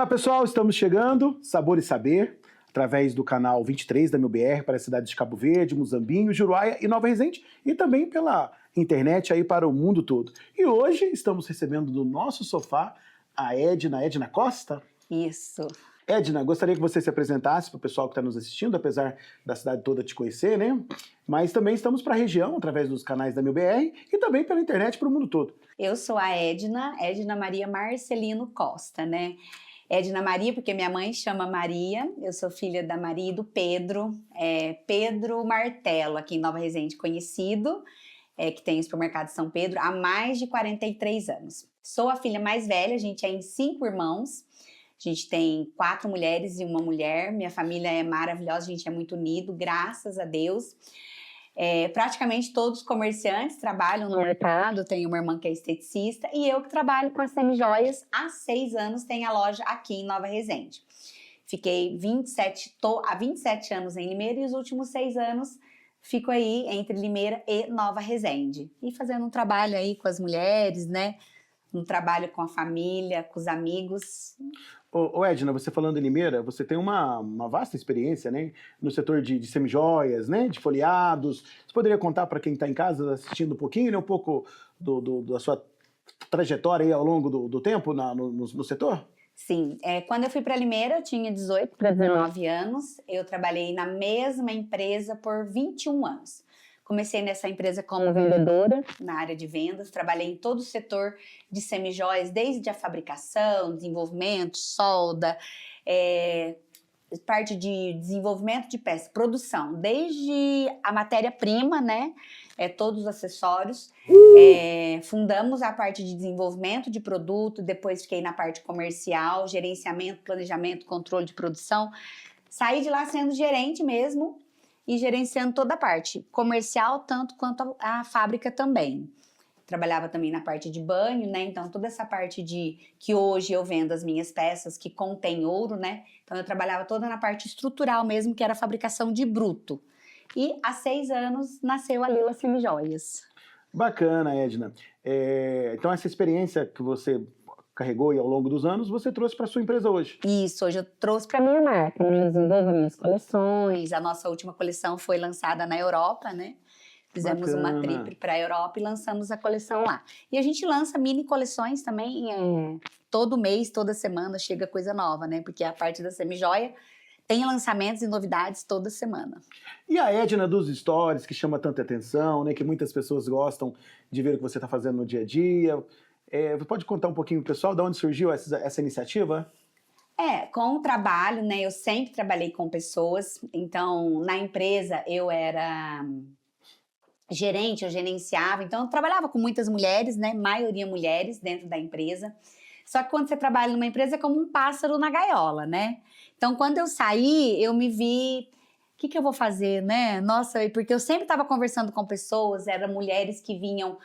Olá pessoal, estamos chegando, Sabor e Saber, através do canal 23 da MilBR para a cidade de Cabo Verde, Muzambinho, Juruáia e Nova Resende, e também pela internet aí para o mundo todo. E hoje estamos recebendo do nosso sofá a Edna Costa. Isso. Edna, gostaria que você se apresentasse para o pessoal que está nos assistindo, apesar da cidade toda te conhecer, né? Mas também estamos para a região, através dos canais da MilBR e também pela internet para o mundo todo. Eu sou a Edna Maria Marcelino Costa, né? Edna Maria, porque minha mãe chama Maria, eu sou filha da Maria e do Pedro, Pedro Martelo, aqui em Nova Resende, conhecido, que tem o supermercado São Pedro, há mais de 43 anos. Sou a filha mais velha, a gente é em 5 irmãos, a gente tem 4 mulheres e uma mulher, minha família é maravilhosa, a gente é muito unido, graças a Deus. Praticamente todos os comerciantes trabalham no mercado, tenho uma irmã que é esteticista e eu que trabalho com as semijoias há 6 anos, tenho a loja aqui em Nova Resende. Fiquei há 27 anos em Limeira e os últimos 6 anos fico aí entre Limeira e Nova Resende. E fazendo um trabalho aí com as mulheres, né? Um trabalho com a família, com os amigos. Ô Edna, você falando em Limeira, você tem uma vasta experiência, né, no setor de semijoias, né, de folheados. Você poderia contar para quem está em casa assistindo um pouquinho, né, um pouco da sua trajetória aí ao longo do tempo no setor? Sim, quando eu fui para Limeira, eu tinha 18 para 19 anos, eu trabalhei na mesma empresa por 21 anos. Comecei nessa empresa como vendedora, na área de vendas, trabalhei em todo o setor de semijoias, desde a fabricação, desenvolvimento, solda, parte de desenvolvimento de peça, produção, desde a matéria-prima, né, todos os acessórios. Fundamos a parte de desenvolvimento de produto, depois fiquei na parte comercial, gerenciamento, planejamento, controle de produção. Saí de lá sendo gerente mesmo, e gerenciando toda a parte comercial, tanto quanto a fábrica também. Trabalhava também na parte de banho, né? Então, toda essa parte que hoje eu vendo as minhas peças que contém ouro, né? Então, eu trabalhava toda na parte estrutural mesmo, que era a fabricação de bruto. E há 6 anos nasceu a Lila Semijoias. Bacana, Edna. Então, essa experiência que você carregou aí ao longo dos anos, você trouxe para sua empresa hoje. Isso, hoje eu trouxe para minha marca, né? Eu desenvolvo minhas coleções. A nossa última coleção foi lançada na Europa, né? Fizemos uma trip para a Europa e lançamos a coleção lá. E a gente lança mini coleções também, todo mês, toda semana chega coisa nova, né? Porque a parte da semijoia tem lançamentos e novidades toda semana. E a Edna dos stories, que chama tanta atenção, né? Que muitas pessoas gostam de ver o que você está fazendo no dia a dia. Você pode contar um pouquinho pro pessoal de onde surgiu essa iniciativa? Com o trabalho, né? Eu sempre trabalhei com pessoas. Então, na empresa, eu era gerente, eu gerenciava. Então, eu trabalhava com muitas mulheres, né? Maioria mulheres dentro da empresa. Só que quando você trabalha numa empresa, é como um pássaro na gaiola, né? Então, quando eu saí, eu me vi... O que eu vou fazer, né? Nossa, porque eu sempre estava conversando com pessoas, eram mulheres que vinham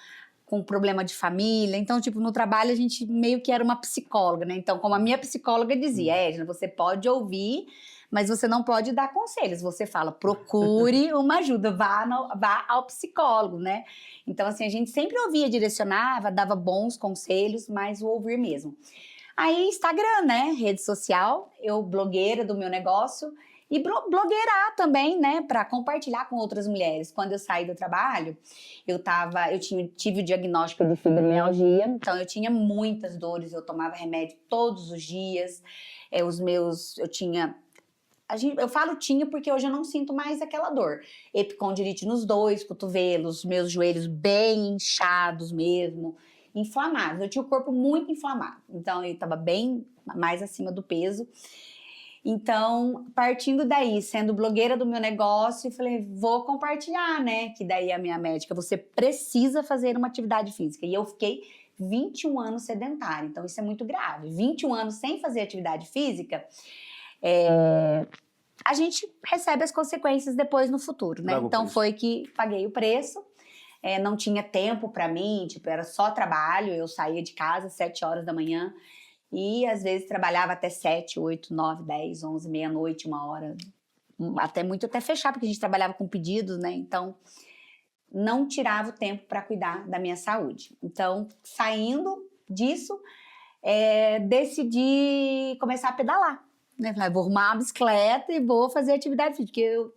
com problema de família, então, tipo, no trabalho a gente meio que era uma psicóloga, né? Então, como a minha psicóloga dizia, Edna, você pode ouvir, mas você não pode dar conselhos. Você fala, procure uma ajuda, vá ao psicólogo, né? Então, assim, a gente sempre ouvia, direcionava, dava bons conselhos, mas o ouvir mesmo. Aí, Instagram, né? Rede social, eu blogueira do meu negócio, e blogueirar também, né, para compartilhar com outras mulheres. Quando eu saí do trabalho, tive o diagnóstico de fibromialgia, então eu tinha muitas dores, eu tomava remédio todos os dias, eu falo tinha porque hoje eu não sinto mais aquela dor. Epicondilite nos 2 cotovelos, meus joelhos bem inchados mesmo, inflamados. Eu tinha o corpo muito inflamado, então eu estava bem mais acima do peso. Então, partindo daí, sendo blogueira do meu negócio, eu falei, vou compartilhar, né? Que daí a minha médica, você precisa fazer uma atividade física. E eu fiquei 21 anos sedentária, então isso é muito grave. 21 anos sem fazer atividade física, a gente recebe as consequências depois no futuro, né? Então foi que paguei o preço. Não tinha tempo para mim, tipo, era só trabalho, eu saía de casa às 7 horas da manhã, e às vezes trabalhava até 7, 8, 9, 10, 11, meia-noite, 1 hora, até fechar, porque a gente trabalhava com pedidos, né? Então, não tirava o tempo para cuidar da minha saúde. Então, saindo disso, decidi começar a pedalar. Né? Falei, vou arrumar uma bicicleta e vou fazer atividade física. Porque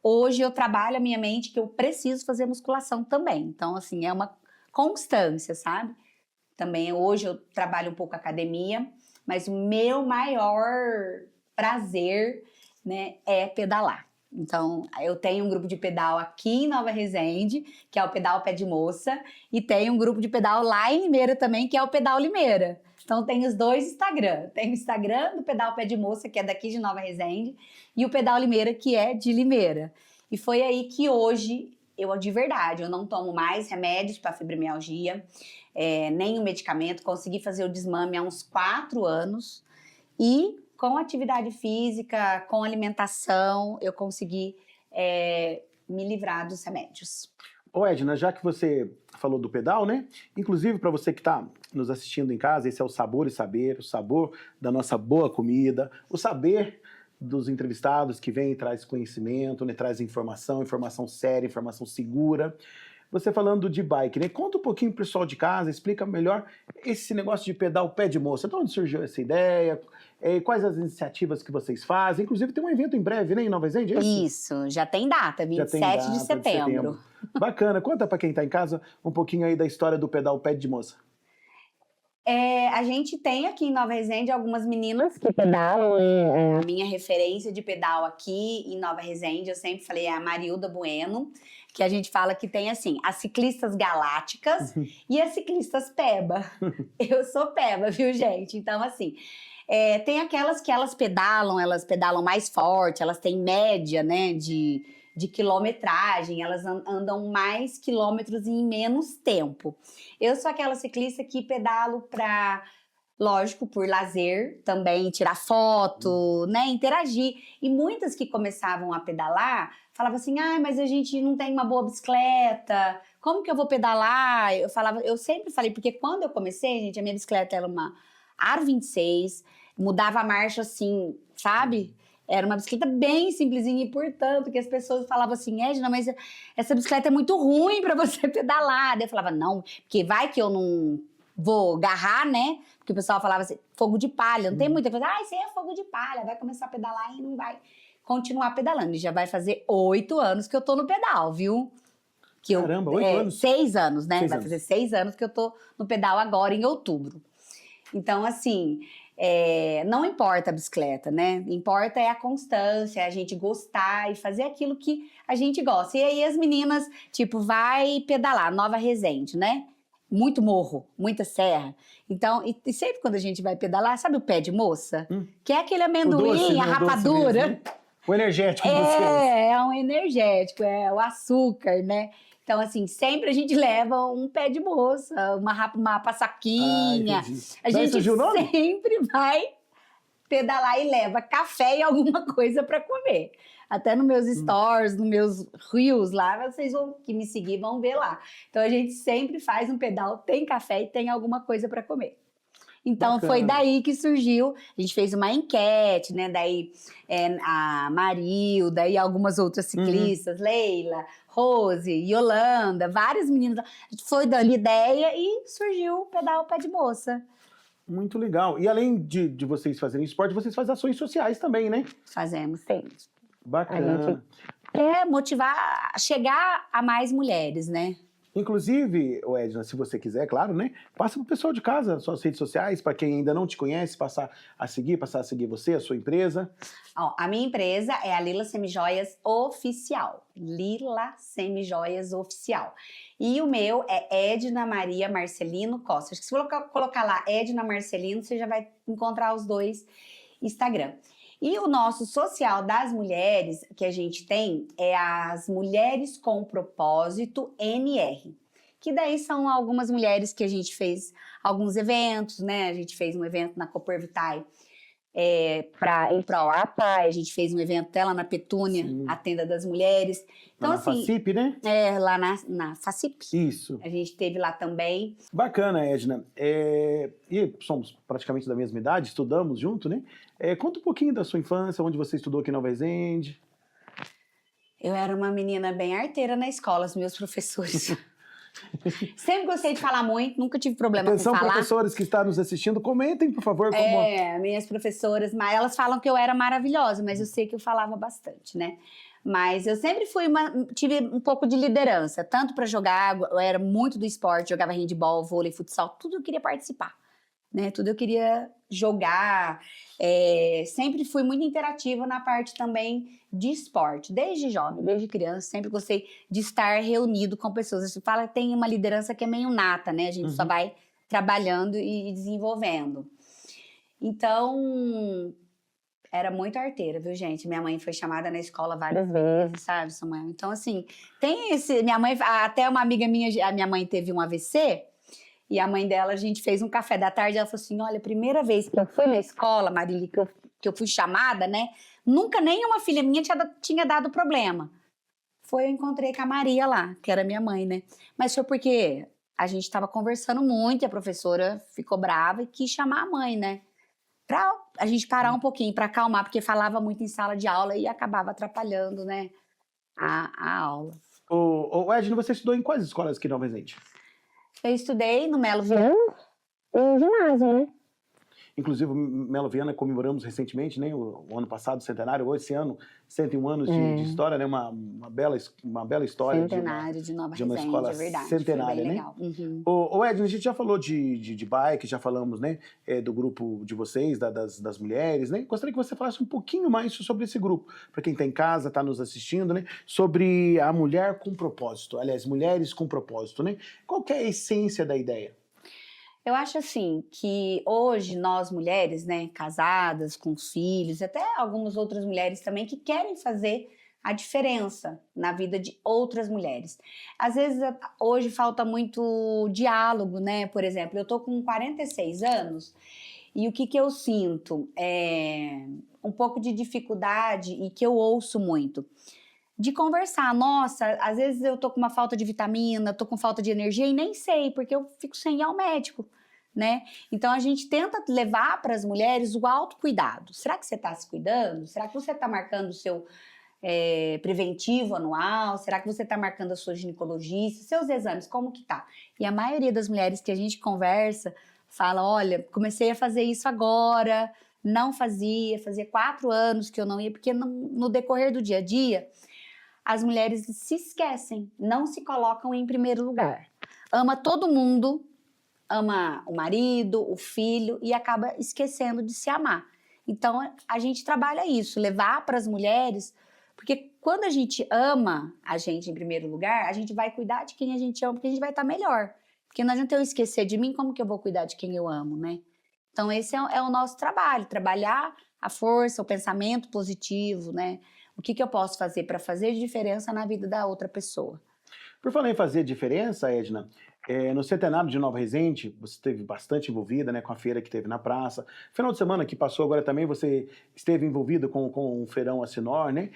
hoje eu trabalho a minha mente que eu preciso fazer musculação também. Então, assim, é uma constância, sabe? Também hoje eu trabalho um pouco academia, mas o meu maior prazer, né, é pedalar. Então, eu tenho um grupo de pedal aqui em Nova Resende, que é o Pedal Pé de Moça, e tenho um grupo de pedal lá em Limeira também, que é o Pedal Limeira. Então, tem os dois Instagram. Tem o Instagram do Pedal Pé de Moça, que é daqui de Nova Resende, e o Pedal Limeira, que é de Limeira. E foi aí que hoje, de verdade, eu não tomo mais remédios para fibromialgia, nem o medicamento. Consegui fazer o desmame há uns 4 anos. E com atividade física, com alimentação, eu consegui me livrar dos remédios. Ô Edna, já que você falou do pedal, né? Inclusive, para você que está nos assistindo em casa, esse é o Sabor e Saber, o sabor da nossa boa comida, o saber dos entrevistados que vem e traz conhecimento, né? Traz informação séria, informação segura. Você falando de bike, né? Conta um pouquinho pro pessoal de casa, explica melhor esse negócio de pedal pé de moça. De onde surgiu essa ideia? Quais as iniciativas que vocês fazem? Inclusive tem um evento em breve, né, em Nova Resende? Isso, já tem data, 27 de setembro. Bacana. Conta para quem está em casa um pouquinho aí da história do pedal pé de moça. A gente tem aqui em Nova Resende algumas meninas que pedalam. A minha referência de pedal aqui em Nova Resende, eu sempre falei, é a Marilda Bueno, que a gente fala que tem, assim, as ciclistas galácticas e as ciclistas peba. Eu sou peba, viu, gente? Então, assim, tem aquelas que elas pedalam mais forte, elas têm média, né, de quilometragem, elas andam mais quilômetros em menos tempo. Eu sou aquela ciclista que pedalo para, lógico, por lazer também, tirar foto, né, interagir. E muitas que começavam a pedalar falavam assim, mas a gente não tem uma boa bicicleta, como que eu vou pedalar? Eu sempre falei, porque quando eu comecei, gente, a minha bicicleta era uma Aro 26, mudava a marcha assim, sabe? Era uma bicicleta bem simplesinha e, portanto, que as pessoas falavam assim, Edna, mas essa bicicleta é muito ruim para você pedalar. Daí eu falava, não, porque vai que eu não vou agarrar, né? Porque o pessoal falava assim, fogo de palha. Não tem muita coisa, isso aí é fogo de palha, vai começar a pedalar e não vai continuar pedalando. E já vai fazer 8 anos que eu tô no pedal, viu? Caramba, 8 anos? 6 anos, né? 6 vai anos. fazer 6 anos que eu tô no pedal agora, em outubro. Então, assim, não importa a bicicleta, né? Importa é a constância, a gente gostar e fazer aquilo que a gente gosta. E aí as meninas, tipo, vai pedalar, Nova Resende, né? Muito morro, muita serra. Então, e sempre quando a gente vai pedalar, sabe o pé de moça? Que é aquele amendoim, doce, né? a rapadura. Mesmo, né? O energético de vocês. É um energético, é o açúcar, né? Então, assim, sempre a gente leva um pé de moça, uma paçoquinha. A gente sempre vai pedalar e leva café e alguma coisa para comer. Até nos meus stories, nos meus reels lá, vocês que me seguir vão ver lá. Então, a gente sempre faz um pedal, tem café e tem alguma coisa para comer. Então, bacana. Foi daí que surgiu, a gente fez uma enquete, né, daí a Marilda e algumas outras ciclistas, Leila, Rose, Yolanda, várias meninas, a gente foi dando ideia e surgiu o Pedal Pé de Moça. Muito legal. E além de vocês fazerem esporte, vocês fazem ações sociais também, né? Fazemos, sim. Bacana. A gente quer motivar, chegar a mais mulheres, né? Inclusive, Edna, se você quiser, claro, né? Passa pro pessoal de casa, suas redes sociais, para quem ainda não te conhece, passar a seguir você, a sua empresa. A minha empresa é a Lila Semijoias Oficial. Lila Semijoias Oficial. E o meu é Edna Maria Marcelino Costa. Acho que se você colocar lá Edna Marcelino, você já vai encontrar os dois Instagram. E o nosso social das mulheres que a gente tem é as Mulheres com Propósito NR. Que daí são algumas mulheres que a gente fez alguns eventos, né? A gente fez um evento na Cooper Vitae em prol à PAI, a gente fez um evento até lá na Petúnia, sim, a Tenda das Mulheres. Então, lá na assim, FACIP, né? Lá na FACIP. Isso. A gente esteve lá também. Bacana, Edna. E somos praticamente da mesma idade, estudamos junto, né? Conta um pouquinho da sua infância, onde você estudou aqui em Nova Resende. Eu era uma menina bem arteira na escola, os meus professores Sempre gostei de falar muito, nunca tive problema Atenção, com falar. professores que estão nos assistindo, comentem, por favor. Minhas professoras, mas elas falam que eu era maravilhosa, mas eu sei que eu falava bastante, né? Mas eu sempre tive um pouco de liderança, tanto para jogar, eu era muito do esporte, jogava handebol, vôlei, futsal, tudo eu queria participar, né? Tudo eu queria jogar. Sempre fui muito interativa na parte também de esporte, desde jovem, desde criança, sempre gostei de estar reunido com pessoas. Você fala que tem uma liderança que é meio nata, né? A gente só vai trabalhando e desenvolvendo. Então, era muito arteira, viu, gente? Minha mãe foi chamada na escola várias vezes, sabe, Samuel? Então, assim, tem esse... Minha mãe, até uma amiga minha, a minha mãe teve um AVC, e a mãe dela, a gente fez um café da tarde, ela falou assim, olha, a primeira vez que eu fui na escola, Marili, que eu fui chamada, né? Nunca nenhuma filha minha tinha dado problema. Eu encontrei com a Maria lá, que era minha mãe, né? Mas foi porque a gente estava conversando muito, e a professora ficou brava e quis chamar a mãe, né? Pra a gente parar um pouquinho, para acalmar, porque falava muito em sala de aula e acabava atrapalhando, né, a aula. Edna, você estudou em quais escolas aqui em Nova Resende? Eu estudei no Melo Viana e no ginásio, né? Inclusive, Melo Viana comemoramos recentemente, né, o ano passado, o centenário, esse ano, 101 anos de história, né, uma bela história. Centenário de Nova Resende, escola é verdade. Centenária, foi bem né? legal. Edna, a gente já falou de bike, já falamos, né, do grupo de vocês, das mulheres, né? Gostaria que você falasse um pouquinho mais sobre esse grupo, para quem está em casa, está nos assistindo, né, sobre a mulher com propósito, aliás, mulheres com propósito, né? Qual que é a essência da ideia? Eu acho assim que hoje nós mulheres, né, casadas, com filhos, até algumas outras mulheres também que querem fazer a diferença na vida de outras mulheres. Às vezes hoje falta muito diálogo, né? Por exemplo, eu tô com 46 anos e o que eu sinto é um pouco de dificuldade e que eu ouço muito. De conversar, nossa, às vezes eu tô com uma falta de vitamina, tô com falta de energia e nem sei, porque eu fico sem ir ao médico, né? Então a gente tenta levar para as mulheres o autocuidado. Será que você está se cuidando? Será que você está marcando o seu preventivo anual? Será que você está marcando a sua ginecologista? Seus exames, como que tá? E a maioria das mulheres que a gente conversa fala, olha, comecei a fazer isso agora, não fazia 4 anos que eu não ia, porque no decorrer do dia a dia as mulheres se esquecem, não se colocam em primeiro lugar. Ama todo mundo, ama o marido, o filho e acaba esquecendo de se amar. Então, a gente trabalha isso, levar para as mulheres, porque quando a gente ama a gente em primeiro lugar, a gente vai cuidar de quem a gente ama, porque a gente vai estar melhor. Porque não adianta eu esquecer de mim, como que eu vou cuidar de quem eu amo, né? Então, esse é o nosso trabalho, trabalhar a força, o pensamento positivo, né? O que eu posso fazer para fazer diferença na vida da outra pessoa? Por falar em fazer diferença, Edna, no centenário de Nova Resende, você esteve bastante envolvida, né, com a feira que teve na praça. Final de semana que passou agora também, você esteve envolvida com o Feirão Assinor, né?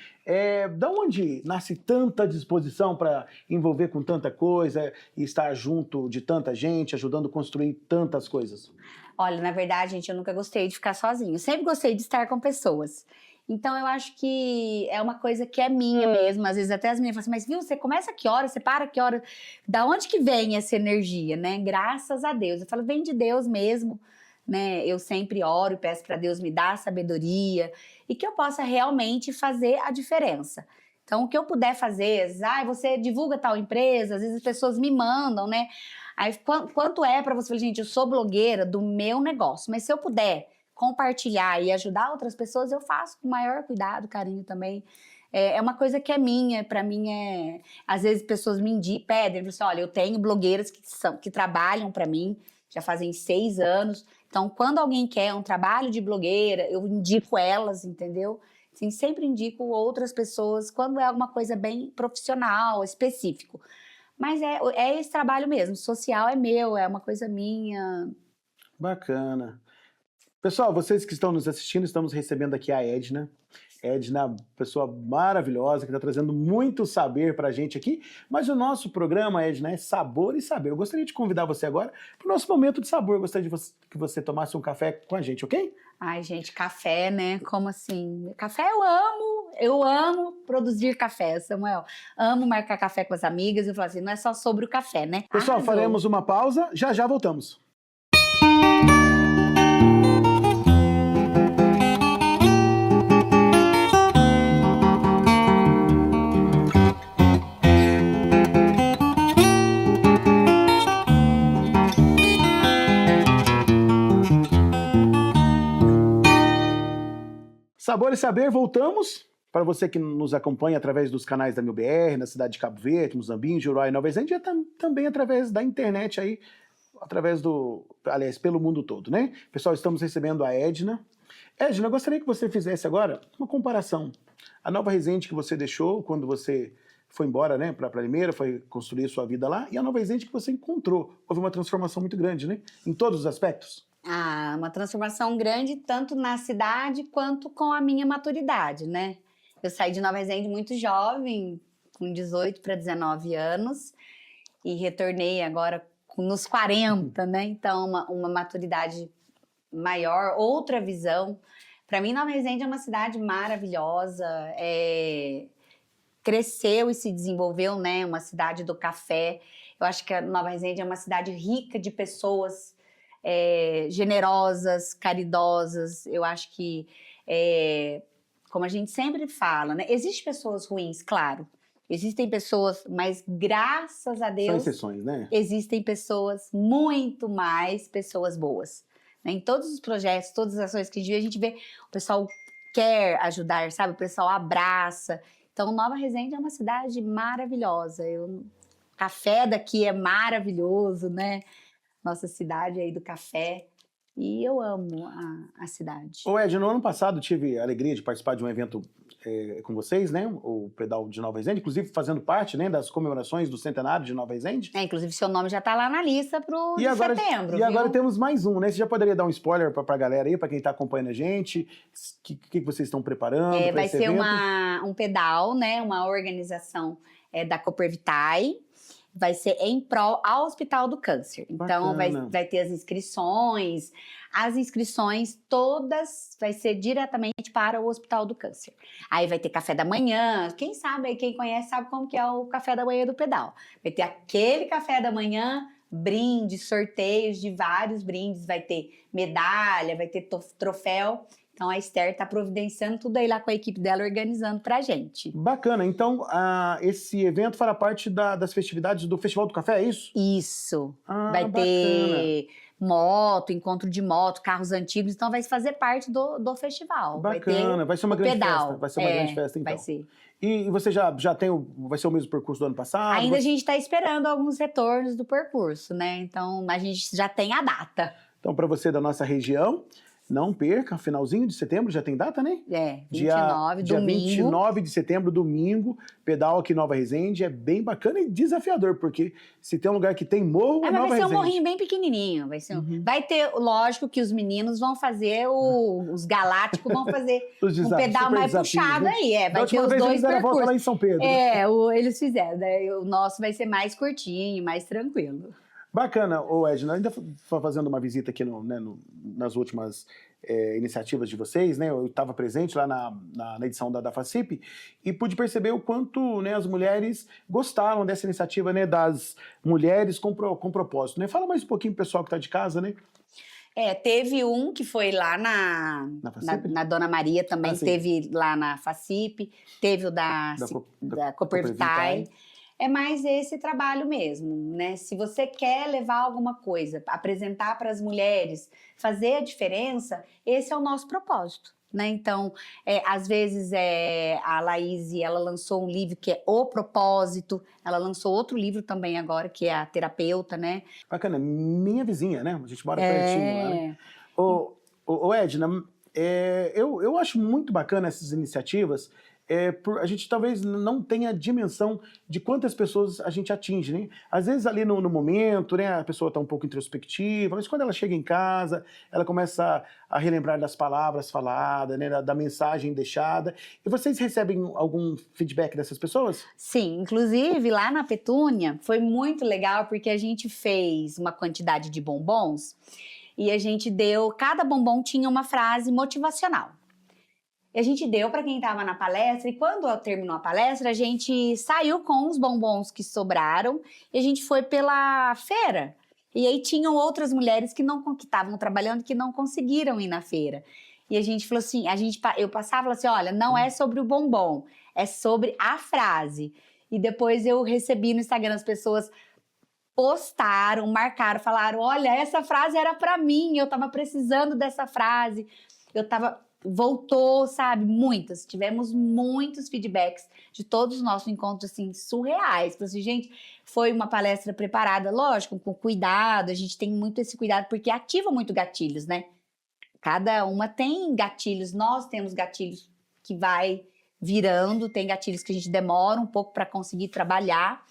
Da onde nasce tanta disposição para envolver com tanta coisa e estar junto de tanta gente, ajudando a construir tantas coisas? Olha, na verdade, gente, eu nunca gostei de ficar sozinha. Eu sempre gostei de estar com pessoas. Então, eu acho que é uma coisa que é minha mesmo. Às vezes até as meninas falam assim, mas viu, você começa a que hora, você para a que hora? Da onde que vem essa energia, né? Graças a Deus. Eu falo, vem de Deus mesmo, né? Eu sempre oro e peço para Deus me dar sabedoria e que eu possa realmente fazer a diferença. Então, o que eu puder fazer, você divulga tal empresa, às vezes as pessoas me mandam, né? Aí, quanto é para você? Eu falo, gente, eu sou blogueira do meu negócio, mas se eu puder compartilhar e ajudar outras pessoas, eu faço com o maior cuidado, carinho também. É uma coisa que é minha, para mim às vezes pessoas me pedem, assim, olha, eu tenho blogueiras que trabalham para mim, já fazem 6 anos, então quando alguém quer um trabalho de blogueira, eu indico elas, entendeu? Assim, sempre indico outras pessoas quando é alguma coisa bem profissional, específico. Mas é esse trabalho mesmo, social é meu, é uma coisa minha. Bacana. Pessoal, vocês que estão nos assistindo, estamos recebendo aqui a Edna. Edna, pessoa maravilhosa, que está trazendo muito saber para a gente aqui. Mas o nosso programa, Edna, é Sabor e Saber. Eu gostaria de convidar você agora para o nosso momento de sabor. Eu gostaria que você tomasse um café com a gente, ok? Ai, gente, café, né? Como assim? Café eu amo. eu amo produzir café, Samuel. Amo marcar café com as amigas. Eu falo assim, não é só sobre o café, né? Pessoal, Arrasou. faremos uma pausa, já voltamos. Sabor e Saber, voltamos. Para você que nos acompanha através dos canais da MilBR, na cidade de Cabo Verde, Muzambinho, Juruá e Nova Resende, e também através da internet aí, aliás, pelo mundo todo, né? Pessoal, estamos recebendo a Edna. Edna, eu gostaria que você fizesse agora uma comparação. A Nova Resende que você deixou quando você foi embora, né, para Limeira, foi construir sua vida lá, e a Nova Resende que você encontrou. Houve uma transformação muito grande, né? Em todos os aspectos. Ah, uma transformação grande, tanto na cidade quanto com a minha maturidade, né? Eu saí de Nova Resende muito jovem, com 18 para 19 anos, e retornei agora nos 40, né? Então, uma maturidade maior, outra visão. Para mim, Nova Resende é uma cidade maravilhosa, cresceu e se desenvolveu, né? Uma cidade do café. Eu acho que a Nova Resende é uma cidade rica de pessoas generosas, caridosas. Eu acho que, como a gente sempre fala, né? Existem pessoas ruins, claro. Existem pessoas, mas graças a Deus... São exceções, né? Existem pessoas, muito mais pessoas boas. Né? Em todos os projetos, todas as ações que a gente vê, o pessoal quer ajudar, sabe? O pessoal abraça. Então, Nova Resende é uma cidade maravilhosa. O café daqui é maravilhoso, né? Nossa cidade aí do café. E eu amo a cidade. Ô Ed, no ano passado tive a alegria de participar de um evento com vocês, né? O Pedal de Nova Resende, inclusive fazendo parte, né, das comemorações do centenário de Nova Resende. Inclusive seu nome já tá lá na lista pro setembro, E agora temos mais um, né? Você já poderia dar um spoiler pra galera aí, pra quem tá acompanhando a gente? O que vocês estão preparando pra vai esse ser evento? um pedal, né? Uma organização da Cooper Vitae. Vai ser em prol ao Hospital do Câncer. Então, vai ter as inscrições. As inscrições todas vai ser diretamente para o Hospital do Câncer. Aí vai ter café da manhã. Quem sabe, aí quem conhece sabe como que é o café da manhã do pedal. Vai ter aquele café da manhã, brindes, sorteios de vários brindes. Vai ter medalha, vai ter troféu. Então, a Esther está providenciando tudo aí lá com a equipe dela, organizando pra gente. Bacana. Então, esse evento fará parte das festividades do Festival do Café, é isso? Isso. Vai bacana. ter moto, encontro de moto, carros antigos. Então, vai fazer parte do festival. Bacana. Vai ser uma grande festa. Vai ser uma grande festa, então. Vai ser. E você já tem vai ser o mesmo percurso do ano passado? Ainda a gente está esperando alguns retornos do percurso, né? Então, a gente já tem a data. Então, para você da nossa região... Não perca, finalzinho de setembro, já tem data, né? 29, dia domingo. 29 de setembro, domingo, pedal aqui em Nova Resende. É bem bacana e desafiador, porque se tem um lugar que tem morro, é Nova Resende. Vai ser um morrinho bem pequenininho. Vai ter, lógico que os meninos vão fazer, os galácticos vão fazer um pedal mais puxado, né? Aí. Vai ter os dois percursos. Volta lá em São Pedro. Eles fizeram. Né? O nosso vai ser mais curtinho, mais tranquilo. Bacana, Edna, ainda fazendo uma visita aqui nas últimas iniciativas de vocês, né? Eu estava presente lá na edição da FACIP e pude perceber o quanto, né, as mulheres gostaram dessa iniciativa, né, das mulheres com propósito, né? Fala mais um pouquinho pro pessoal que está de casa, né? Teve um que foi lá na Dona Maria também, teve lá na FACIP, teve o da Cooper Vitae. É mais esse trabalho mesmo, né? Se você quer levar alguma coisa, apresentar para as mulheres, fazer a diferença, esse é o nosso propósito, né? Então, às vezes a Laís, ela lançou um livro que é O Propósito, ela lançou outro livro também agora, que é a Terapeuta, né? Bacana, minha vizinha, né? A gente mora pertinho lá, né? Edna, eu acho muito bacana essas iniciativas. A gente talvez não tenha a dimensão de quantas pessoas a gente atinge, né? Às vezes ali no momento, né, a pessoa está um pouco introspectiva, mas quando ela chega em casa, ela começa a relembrar das palavras faladas, né, da mensagem deixada. E vocês recebem algum feedback dessas pessoas? Sim, inclusive lá na Petúnia foi muito legal porque a gente fez uma quantidade de bombons e a gente cada bombom tinha uma frase motivacional. E a gente deu para quem estava na palestra, e quando terminou a palestra, a gente saiu com os bombons que sobraram e a gente foi pela feira. E aí tinham outras mulheres que estavam trabalhando que não conseguiram ir na feira. E a gente falou assim, eu passava e falava assim, olha, não é sobre o bombom, é sobre a frase. E depois eu recebi no Instagram, as pessoas postaram, marcaram, falaram, olha, essa frase era para mim, eu estava precisando dessa frase. Voltou, sabe, tivemos muitos feedbacks de todos os nossos encontros, assim, surreais. Falei assim, gente, foi uma palestra preparada, lógico, com cuidado, a gente tem muito esse cuidado, porque ativa muito gatilhos, né? Cada uma tem gatilhos, nós temos gatilhos que vai virando, tem gatilhos que a gente demora um pouco para conseguir trabalhar.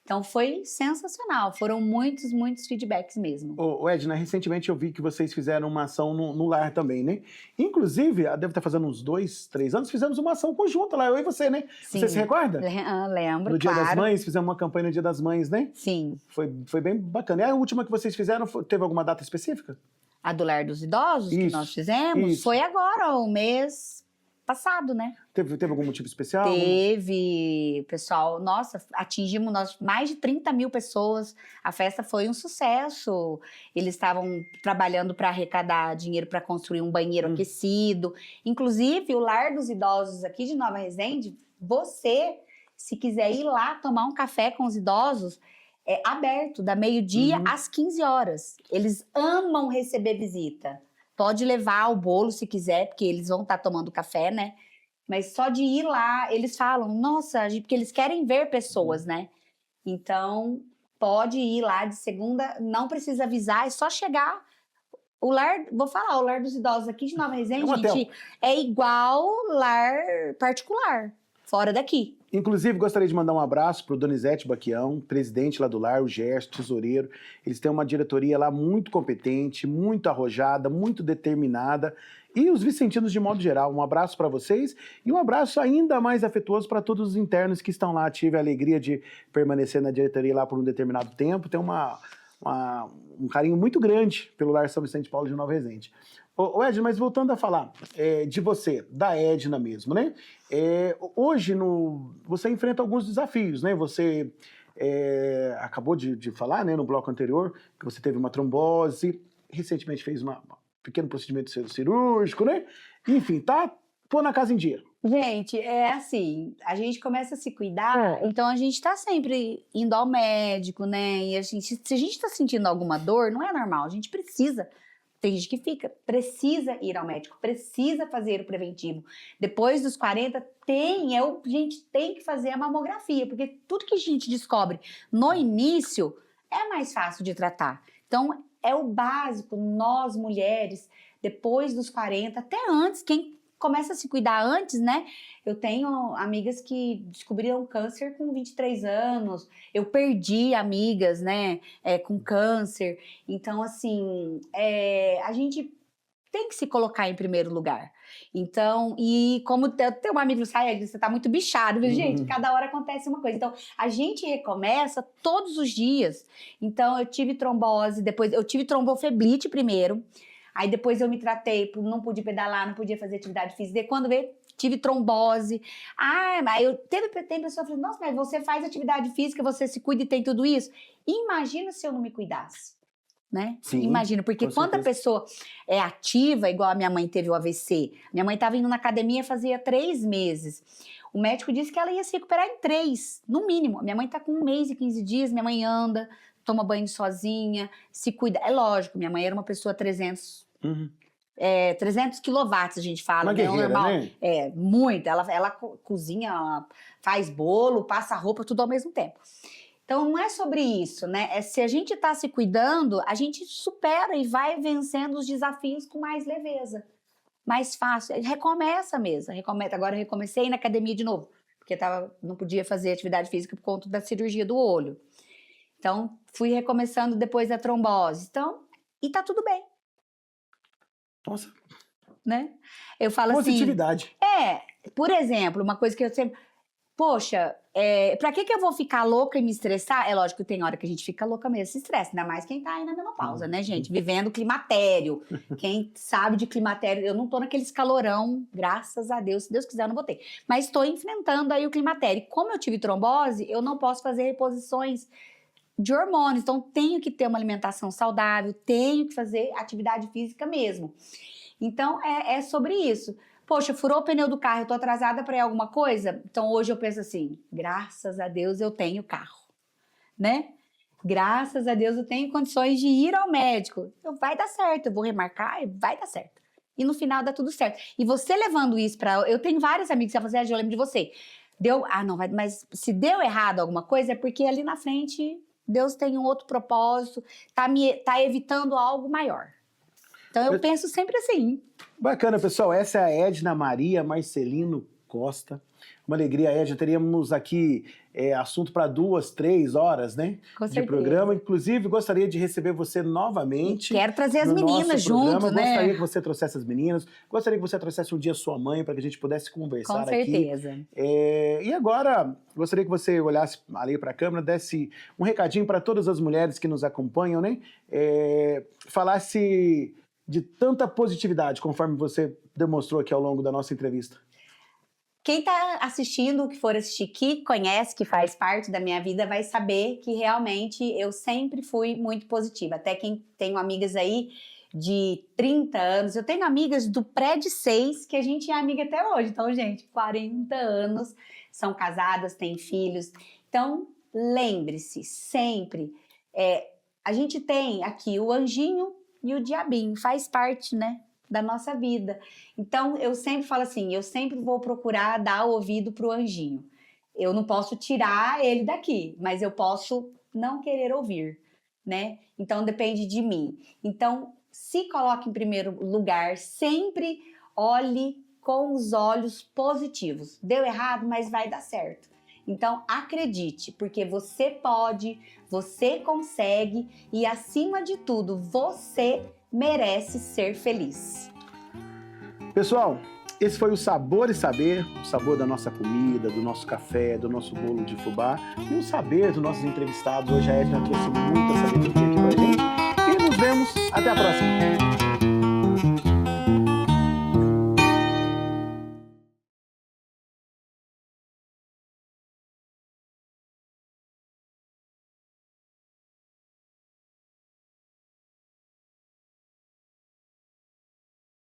Então foi sensacional, foram muitos feedbacks mesmo. Ô, Edna, recentemente eu vi que vocês fizeram uma ação no lar também, né? Inclusive, deve estar fazendo uns 2, 3 anos, fizemos uma ação conjunta lá, eu e você, né? Sim. Você se recorda? Lembro, No Dia claro. das Mães, fizemos uma campanha no Dia das Mães, né? Sim. Foi bem bacana. E a última que vocês fizeram, teve alguma data específica? A do Lar dos Idosos, que nós fizemos, isso. foi agora, o mês passado, né? Teve algum motivo especial? Teve, pessoal, nossa, atingimos mais de 30 mil pessoas, a festa foi um sucesso, eles estavam trabalhando para arrecadar dinheiro para construir um banheiro aquecido, inclusive o Lar dos Idosos aqui de Nova Resende, você, se quiser ir lá tomar um café com os idosos, é aberto, da meio-dia às 15 horas, eles amam receber visita, pode levar o bolo se quiser, porque eles vão estar tomando café, né? Mas só de ir lá, eles falam, nossa, porque eles querem ver pessoas, né? Então, pode ir lá de segunda, não precisa avisar, é só chegar. O lar dos idosos aqui de Nova Resende, gente, é igual lar particular, fora daqui. Inclusive, gostaria de mandar um abraço para o Donizete Baquião, presidente lá do lar, o Gerson, tesoureiro. Eles têm uma diretoria lá muito competente, muito arrojada, muito determinada. E os vicentinos de modo geral, um abraço para vocês e um abraço ainda mais afetuoso para todos os internos que estão lá. Tive a alegria de permanecer na diretoria lá por um determinado tempo. Tem um carinho muito grande pelo Lar São Vicente Paulo de Nova Resende. Ô Edna, mas voltando a falar de você, da Edna mesmo, né? Hoje você enfrenta alguns desafios, né? Você acabou de falar, né, no bloco anterior, que você teve uma trombose, recentemente fez um pequeno procedimento cirúrgico, né? Enfim, tá pondo a casa em dia. Gente, é assim, a gente começa a se cuidar, então a gente tá sempre indo ao médico, né? E se a gente tá sentindo alguma dor, não é normal, a gente precisa. Tem gente que precisa ir ao médico, precisa fazer o preventivo. Depois dos 40, a gente tem que fazer a mamografia, porque tudo que a gente descobre no início é mais fácil de tratar. Então, é o básico, nós mulheres, depois dos 40, até antes, quem começa a se cuidar antes, né? Eu tenho amigas que descobriram câncer com 23 anos, eu perdi amigas, né, com câncer. Então, assim, a gente tem que se colocar em primeiro lugar. Então, e como tem um amigo que sai, você tá muito bichado, viu, gente? Cada hora acontece uma coisa. Então, a gente recomeça todos os dias. Então, eu tive trombose, depois eu tive trombofeblite primeiro, aí depois eu me tratei, não pude pedalar, não podia fazer atividade física. E quando veio, tive trombose. Mas tem pessoa falando, nossa, mas você faz atividade física, você se cuida e tem tudo isso. Imagina se eu não me cuidasse, né? Sim, imagina, porque quando a pessoa é ativa, igual a minha mãe teve o AVC, minha mãe estava indo na academia fazia 3 meses. O médico disse que ela ia se recuperar em 3, no mínimo. Minha mãe está com 1 mês e 15 dias, minha mãe anda, toma banho sozinha, se cuida. É lógico, minha mãe era uma pessoa 300 quilowatts, a gente fala, uma guerreira, normal. Né? Muito. Ela cozinha, ela faz bolo, passa roupa, tudo ao mesmo tempo. Então, não é sobre isso, né? Se a gente está se cuidando, a gente supera e vai vencendo os desafios com mais leveza, mais fácil. Recomeça mesmo. Agora eu recomecei na academia de novo, porque não podia fazer atividade física por conta da cirurgia do olho. Então, fui recomeçando depois da trombose. Então, e tá tudo bem. Nossa. Né? Eu falo positividade. assim... por exemplo, uma coisa que eu sempre... poxa, pra que eu vou ficar louca e me estressar? É lógico que tem hora que a gente fica louca mesmo, se estressa, ainda mais quem tá aí na menopausa, né, gente? Vivendo climatério. Quem sabe de climatério, eu não tô naqueles calorão, graças a Deus, se Deus quiser eu não vou ter. Mas estou enfrentando aí o climatério. Como eu tive trombose, eu não posso fazer reposições de hormônios, então tenho que ter uma alimentação saudável, tenho que fazer atividade física mesmo. Então, é sobre isso. Poxa, furou o pneu do carro, eu tô atrasada para ir alguma coisa? Então, hoje eu penso assim, graças a Deus eu tenho carro, né? Graças a Deus eu tenho condições de ir ao médico. Então, vai dar certo, eu vou remarcar e vai dar certo. E no final dá tudo certo. E você levando isso para... Eu tenho vários amigos que vão fazer, eu lembro de você. Deu... Ah, não, mas se deu errado alguma coisa, é porque ali na frente Deus tem um outro propósito, tá evitando algo maior. Então, eu penso sempre assim. Bacana, pessoal. Essa é a Edna Maria Marcelino Costa. Uma alegria, Edna. Teríamos aqui assunto para 2, 3 horas, né? Com de certeza. Programa. Inclusive, gostaria de receber você novamente. Quero trazer as meninas junto, né? Gostaria que você trouxesse as meninas. Gostaria que você trouxesse um dia sua mãe para que a gente pudesse conversar aqui. Com certeza. E agora, gostaria que você olhasse ali para a câmera, desse um recadinho para todas as mulheres que nos acompanham, né? Falasse de tanta positividade, conforme você demonstrou aqui ao longo da nossa entrevista. Quem está assistindo, que for assistir, que conhece, que faz parte da minha vida, vai saber que realmente eu sempre fui muito positiva. Até quem tenho amigas aí de 30 anos, eu tenho amigas do pré de 6, que a gente é amiga até hoje. Então, gente, 40 anos, são casadas, têm filhos. Então, lembre-se, sempre, a gente tem aqui o anjinho e o diabinho, faz parte, né, da nossa vida. Então, eu sempre falo assim, eu sempre vou procurar dar o ouvido pro anjinho. Eu não posso tirar ele daqui, mas eu posso não querer ouvir, né? Então, depende de mim. Então, se coloque em primeiro lugar, sempre olhe com os olhos positivos. Deu errado, mas vai dar certo. Então, acredite, porque você pode, você consegue e, acima de tudo, você merece ser feliz. Pessoal, esse foi o Sabor e Saber, o sabor da nossa comida, do nosso café, do nosso bolo de fubá e o saber dos nossos entrevistados. Hoje a Edna trouxe muita sabedoria aqui pra gente e nos vemos até a próxima.